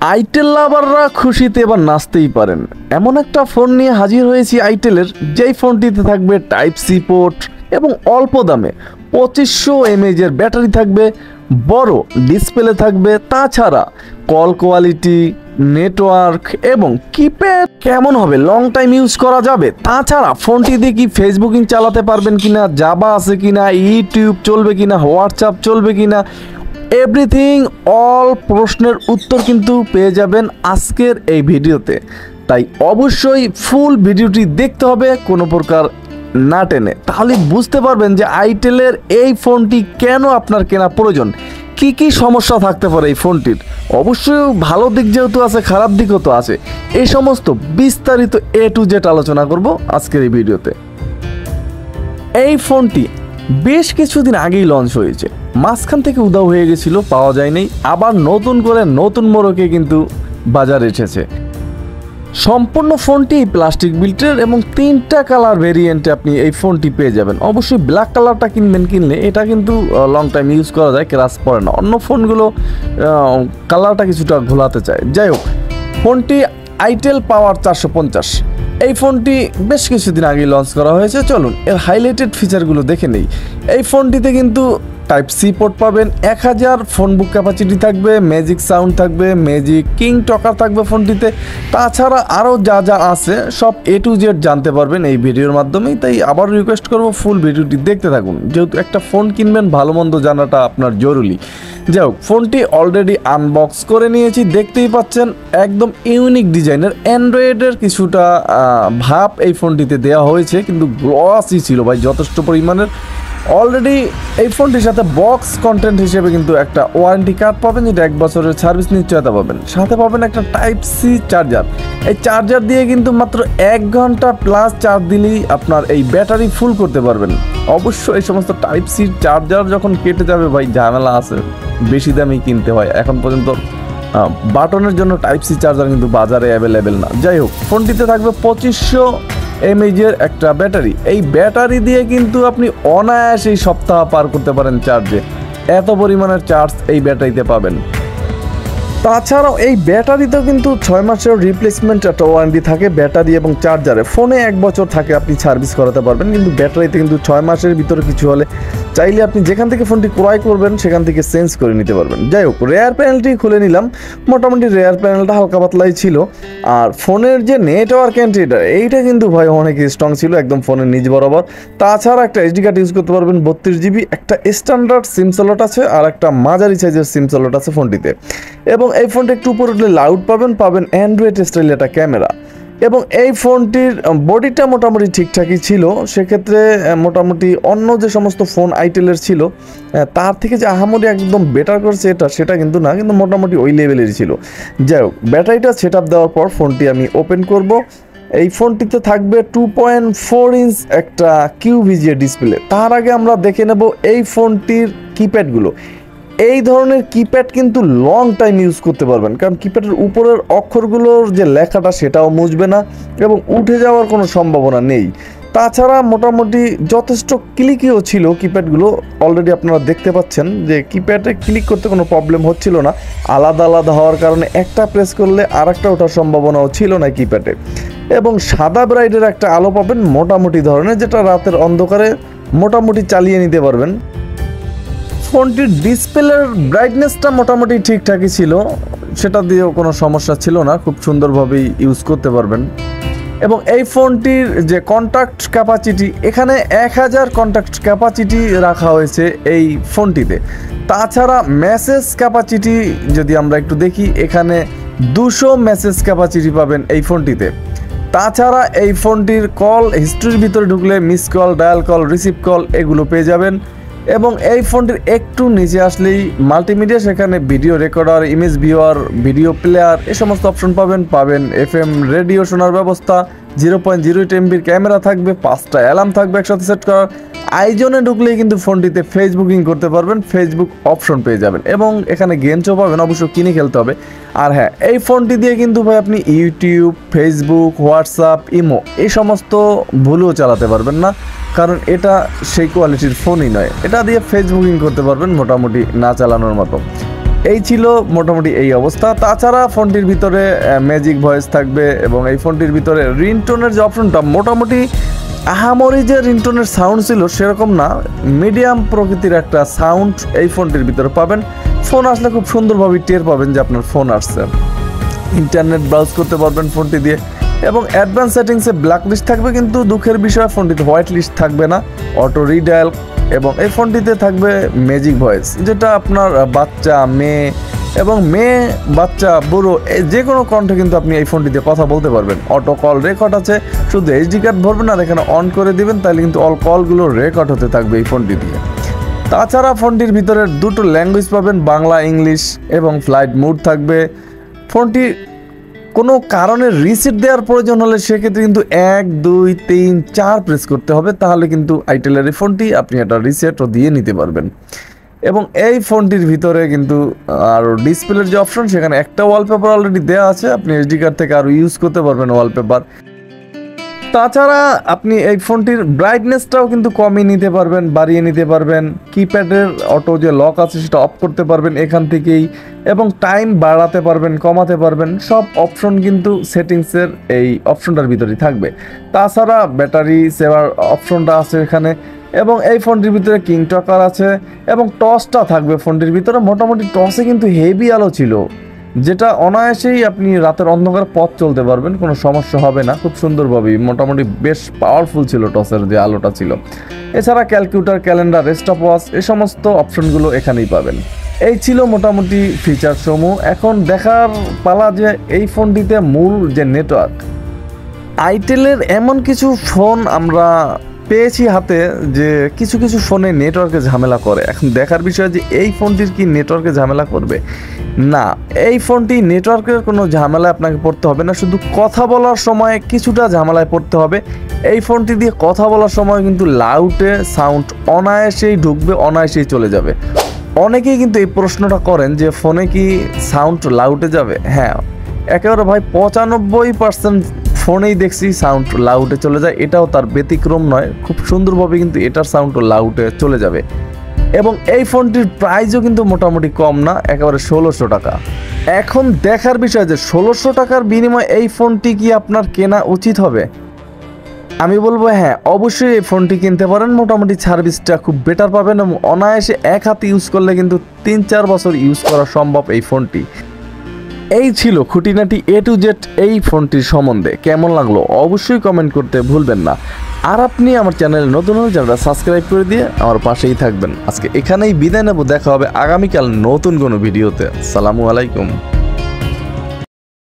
Itel লাভাররা খুশিতে এবার নাচতেই পারেন, এমন একটা ফোন নিয়ে হাজির হয়েছি আইটেলের, যেই ফোনটিতে থাকবে টাইপ সি পোর্ট এবং অল্প দামে 2500 mAh এর ব্যাটারি থাকবে, বড় ডিসপ্লে থাকবে, তাছাড়া কল কোয়ালিটি, নেটওয়ার্ক এবং কিপ্যাড কেমন হবে, লং টাইম ইউজ করা যাবে। তাছাড়া ফোনটি দিয়ে কি ফেসবুকিং চালাতে পারবেন কিনা, জাভা আছে কিনা, ইউটিউব চলবে কিনা, হোয়াটসঅ্যাপ চলবে কিনা, এভরিথিং অল প্রশ্নের উত্তর কিন্তু পেয়ে যাবেন আজকের এই ভিডিওতে। তাই অবশ্যই ফুল ভিডিওটি দেখতে হবে কোনো প্রকার না টেনে, তাহলে বুঝতে পারবেন যে আইটেলের এই ফোনটি কেন আপনার কেনা প্রয়োজন, কি কি সমস্যা থাকতে পারে এই ফোনটির। অবশ্যই ভালো দিক যেহেতু আছে, খারাপ দিকও তো আছে। এই সমস্ত বিস্তারিত A to Z আলোচনা করব আজকের এই ভিডিওতে। এই ফোনটি বেশ কিছুদিন আগেই লঞ্চ হয়েছে, মাঝখান থেকে উধাও হয়ে গেছিল, পাওয়া যায়নি, আবার নতুন করে নতুন মোড়কে কিন্তু বাজারে এসেছে। সম্পূর্ণ ফোনটি প্লাস্টিক বিল্টের এবং 3টা কালার ভেরিয়েন্টে আপনি এই ফোনটি পেয়ে যাবেন। অবশ্যই ব্ল্যাক কালারটা কিনলে এটা কিন্তু লং টাইম ইউজ করা যায়, ক্রাশ পড়ে না। অন্য ফোনগুলো কালারটা কিছুটা ঘোলাতে চায়। যাই হোক, ফোনটি আইটেল পাওয়ার 450। এই ফোনটি বেশ কিছুদিন আগে লঞ্চ করা হয়েছে। চলুন এর হাইলাইটেড ফিচারগুলো দেখে নেই। এই ফোনটিতে কিন্তু টাইপ সি পোর্ট পাবেন, 1000 ফোন বুক ক্যাপাসিটি থাকবে, ম্যাজিক সাউন্ড থাকবে, ম্যাজিক কিং টকার থাকবে ফোনটিতে। তাছাড়া আরও যা যা আছে সব A to Z জানতে পারবেন এই ভিডিওর মাধ্যমেই। তাই আবার রিকোয়েস্ট করব ফুল ভিডিওটি দেখতে থাকুন, যেহেতু একটা ফোন কিনবেন ভালো মন্দ জানাটা আপনার জরুরি। যাই হোক, ফোনটি অলরেডি আনবক্স করে নিয়েছি, দেখতেই পাচ্ছেন একদম ইউনিক ডিজাইনের। অ্যান্ড্রয়েডের কিছুটা ভাব এই ফোনটিতে দেওয়া হয়েছে, কিন্তু গ্লসি ছিল ভাই যথেষ্ট পরিমাণের। অলরেডি এই ফোনটির সাথে বক্স কন্টেন্ট হিসেবে কিন্তু একটা ওয়ারেন্টি কার্ড পাবেন, যেটা 1 বছরের সার্ভিস নিশ্চয়তা পাবেন। সাথে পাবেন একটা টাইপ সি চার্জার। এই চার্জার দিয়ে কিন্তু মাত্র 1 ঘন্টা প্লাস চার্জ দিলেই আপনার এই ব্যাটারি ফুল করতে পারবেন। অবশ্য এই সমস্ত টাইপ সি চার্জার যখন কেটে যাবে ভাই ঝামেলা আছে, বেশি দামি কিনতে হয়। এখন পর্যন্ত বাটনের জন্য টাইপ সি চার্জার কিন্তু বাজারে অ্যাভেলেবেল না। যাই হোক, ফোনটিতে থাকবে 2500 mAh এর একটা ব্যাটারি। এই ব্যাটারি দিয়ে কিন্তু আপনি অনায়াসেই সপ্তাহ পার করতে পারেন চার্জে, এত পরিমাণের চার্জ এই ব্যাটারিতে পাবেন। তাছাড়াও এই ব্যাটারিতেও কিন্তু 6 মাসের রিপ্লেসমেন্ট একটা ওয়ারেন্টি থাকে ব্যাটারি এবং চার্জারে। ফোনে 1 বছর থাকে, আপনি সার্ভিস করাতে পারবেন, কিন্তু ব্যাটারিতে কিন্তু 6 মাসের ভিতরে কিছু হলে চাইলে আপনি যেখান থেকে ফোনটি ক্রয় করবেন সেখান থেকে চেঞ্জ করে নিতে পারবেন। যাই হোক, রেয়ার প্যানেলটি খুলে নিলাম। মোটামুটি রেয়ার প্যানেলটা হালকা পাতলাই ছিল। আর ফোনের যে নেটওয়ার্ক এন্ট্রিটা, এইটা কিন্তু ভাই অনেক স্ট্রং ছিল, একদম ফোনের নিচ বরাবর। তাছাড়া একটা SD কার্ড ইউজ করতে পারবেন 32 GB, একটা স্ট্যান্ডার্ড সিম স্লট আছে আর একটা মাঝারি সাইজের সিম স্লট আছে ফোনটিতে। এবং এই ফোনটা একটু উপরে উঠলে লাউড পাবেন অ্যান্ড্রয়েড স্টাইল একটা ক্যামেরা। এবং এই ফোনটির বডিটা মোটামুটি ঠিকঠাকই ছিল, সেক্ষেত্রে মোটামুটি অন্য যে সমস্ত ফোন আইটেলের ছিল তার থেকে যে আহামরি একদম বেটার করছে সেটা কিন্তু না, কিন্তু মোটামুটি ওই লেভেলেরই ছিল। যাই হোক, ব্যাটারিটা সেট আপ দেওয়ার পর ফোনটি আমি ওপেন করব। এই ফোনটিতে থাকবে 2.4 ইঞ্চ একটা QVGA ডিসপ্লে। তার আগে আমরা দেখে নেব এই ফোনটির কিপ্যাডগুলো। এই ধরনের কিপ্যাড কিন্তু লং টাইম ইউজ করতে পারবেন, কারণ কিপ্যাডের উপরের অক্ষরগুলোর যে লেখাটা সেটাও মুছবে না এবং উঠে যাওয়ার কোনো সম্ভাবনা নেই। তাছাড়া মোটামুটি যথেষ্ট ক্লিকিও ছিল কিপ্যাডগুলো। অলরেডি আপনারা দেখতে পাচ্ছেন যে কিপ্যাডে ক্লিক করতে কোনো প্রবলেম হচ্ছিল না, আলাদা আলাদা হওয়ার কারণে একটা প্রেস করলে আরেকটা ওঠার সম্ভাবনাও ছিল না কিপ্যাডে। এবং সাদা ব্রাইটের একটা আলো পাবেন মোটামুটি ধরনের, যেটা রাতের অন্ধকারে মোটামুটি চালিয়ে নিতে পারবেন। ফোনটির ডিসপ্লের ব্রাইটনেসটা মোটামুটি ঠিকঠাকই ছিল, সেটা দিয়েও কোনো সমস্যা ছিল না, খুব সুন্দরভাবেই ইউজ করতে পারবেন। এবং এই ফোনটির যে কন্ট্যাক্ট ক্যাপাসিটি, এখানে 1000 কন্ট্যাক্ট ক্যাপাসিটি রাখা হয়েছে এই ফোনটিতে। তাছাড়া মেসেজ ক্যাপাসিটি যদি আমরা একটু দেখি, এখানে 200 মেসেজ ক্যাপাসিটি পাবেন এই ফোনটিতে। তাছাড়া এই ফোনটির কল হিস্ট্রির ভিতরে ঢুকলে miss call, dial call, receive call এগুলো পেয়ে যাবেন। এবং এই ফোনটির একটু নিচে আসলেই মাল্টিমিডিয়া, সেখানে video recorder, image viewer, video player এ সমস্ত অপশন পাবেন FM রেডিও শোনার ব্যবস্থা, 0.08 MB ক্যামেরা থাকবে, 5টা অ্যালার্ম থাকবে একসাথে সেট করার। আইজনে ঢুকলেই কিন্তু ফোনটিতে ফেসবুকিং করতে পারবেন, ফেসবুক অপশন পেয়ে যাবেন এবং এখানে গেমসও পাবেন, অবশ্য কিনে খেলতে হবে। আর হ্যাঁ, এই ফোনটি দিয়ে কিন্তু ভাই আপনি ইউটিউব, ফেসবুক, হোয়াটসঅ্যাপ, ইমো এই সমস্ত ভুলও চালাতে পারবেন না, কারণ এটা সেই কোয়ালিটির ফোনই নয়। এটা দিয়ে ফেসবুকিং করতে পারবেন মোটামুটি না চালানোর মতো। এই ছিল মোটামুটি এই অবস্থা। তাছাড়া ফোনটির ভিতরে ম্যাজিক ভয়েস থাকবে এবং এই ফোনটির ভিতরে রিংটোনের যে অপশনটা মোটামুটি আহামরি যে রিংটোনের সাউন্ড ছিল সেরকম না, মিডিয়াম প্রকৃতির একটা সাউন্ড এই ফোনটির ভিতরে পাবেন। ফোন আসলে খুব সুন্দরভাবে টের পাবেন যে আপনার ফোন আসছে। ইন্টারনেট ব্রাউজ করতে পারবেন ফোনটি দিয়ে এবং অ্যাডভান্স সেটিংসে ব্ল্যাক লিস্ট থাকবে, কিন্তু দুঃখের বিষয় ফোনটিতে হোয়াইট লিস্ট থাকবে না, অটো রিডায়াল। এবং এই ফোনটিতে থাকবে ম্যাজিক ভয়েস, যেটা আপনার বাচ্চা, মেয়ে এবং মেয়ে বাচ্চা বুড়ো যে কোনো কণ্ঠে কিন্তু আপনি এই ফোনটিতে কথা বলতে পারবেন। অটো কল রেকর্ড আছে, শুধু এইচডি কার্ড ভরবেন আর এখানে অন করে দিবেন, তাহলে কিন্তু অল কলগুলো রেকর্ড হতে থাকবে এই ফোনটি দিয়ে। তাছাড়া ফোনটির ভিতরে দুটো ল্যাঙ্গুয়েজ পাবেন, বাংলা ইংলিশ, এবং ফ্লাইট মোড থাকবে। ফোনটি কোনো কারণে রিসেট দেওয়ার প্রয়োজন হলে সেক্ষেত্রে কিন্তু 1 2 3 4 প্রেস করতে হবে, তাহলে কিন্তু আইটেলের এই ফোনটি আপনি একটা রিসেটও দিয়ে নিতে পারবেন। এবং এই ফোনটির ভিতরে কিন্তু আরও ডিসপ্লের যে অপশন সেখানে একটা ওয়ালপেপার অলরেডি দেওয়া আছে, আপনি এইচডি কার্ড থেকে আরও ইউজ করতে পারবেন ওয়ালপেপার। তাছাড়া আপনি এই ফোনটির ব্রাইটনেসটাও কিন্তু কমিয়ে নিতে পারবেন, বাড়িয়ে নিতে পারবেন। কিপ্যাডের অটো যে লক আছে সেটা অফ করতে পারবেন এখান থেকেই, এবং টাইম বাড়াতে পারবেন, কমাতে পারবেন। সব অপশন কিন্তু সেটিংসের এই অপশনটার ভিতরেই থাকবে। তাছাড়া ব্যাটারি সেভার অপশনটা আছে এখানে, এবং এই ফোনটির ভিতরে কিং টকার আছে এবং টসটা থাকবে ফোনটির ভিতরে। মোটামুটি টসে কিন্তু হেভি আলো ছিল, যেটা অনায়াসেই আপনি রাতের অন্ধকার পথ চলতে পারবেন, কোনো সমস্যা হবে না, খুব সুন্দরভাবেই। মোটামুটি বেশ পাওয়ারফুল ছিল টসের যে আলোটা ছিল। এছাড়া ক্যালকুলেটর, ক্যালেন্ডার, স্টপ ওয়াচ, এই সমস্ত অপশনগুলো এখানেই পাবেন। এই ছিল মোটামুটি ফিচার সমূহ। এখন দেখার পালা যে এই ফোনটিতে মূল যে নেটওয়ার্ক, আইটেলের এমন কিছু ফোন আমরা পেয়েছি হাতে যে কিছু কিছু ফোনে নেটওয়ার্কে ঝামেলা করে। এখন দেখার বিষয় যে এই ফোনটির কি নেটওয়ার্কে ঝামেলা করবে না। এই ফোনটি নেটওয়ার্কের কোনো ঝামেলা আপনাকে পড়তে হবে না, শুধু কথা বলার সময় কিছুটা ঝামেলায় পড়তে হবে। এই ফোনটি দিয়ে কথা বলার সময় কিন্তু লাউডে সাউন্ড অনায়াসেই ঢুকবে, অনায়াসেই চলে যাবে। অনেকেই কিন্তু এই প্রশ্নটা করেন যে ফোনে কি সাউন্ড লাউডে যাবে। হ্যাঁ, একেবারে ভাই 95% ফোনেই দেখছি সাউন্ড লাউডে চলে যায়, এটাও তার ব্যতিক্রম নয়। খুব সুন্দরভাবে কিন্তু এটার সাউন্ড লাউডে চলে যাবে। এবং এই ফোনটির প্রাইসও কিন্তু মোটামুটি কম না, একেবারে 1600 টাকা। এখন দেখার বিষয় যে 1600 টাকার বিনিময়ে এই ফোনটি কি আপনার কেনা উচিত হবে? আমি বলবো হ্যাঁ, অবশ্যই এই ফোনটি কিনতে পারেন। মোটামুটি সার্ভিসটা খুব বেটার পাবেন এবং অনায়াসে এক হাতে ইউজ করলে কিন্তু 3-4 বছর ইউজ করা সম্ভব এই ফোনটি। এই ছিল খুঁটিনাটি A to Z এই ফোনটির সম্বন্ধে। কেমন লাগলো অবশ্যই কমেন্ট করতে ভুলবেন না। আর আপনি আমার চ্যানেলে নতুন হলে চ্যানেলটা সাবস্ক্রাইব করে দিয়ে আমার পাশেই থাকবেন। আজকে এখানেই বিদায় নেব, দেখা হবে আগামীকাল নতুন কোনো ভিডিওতে। আসসালামু আলাইকুম।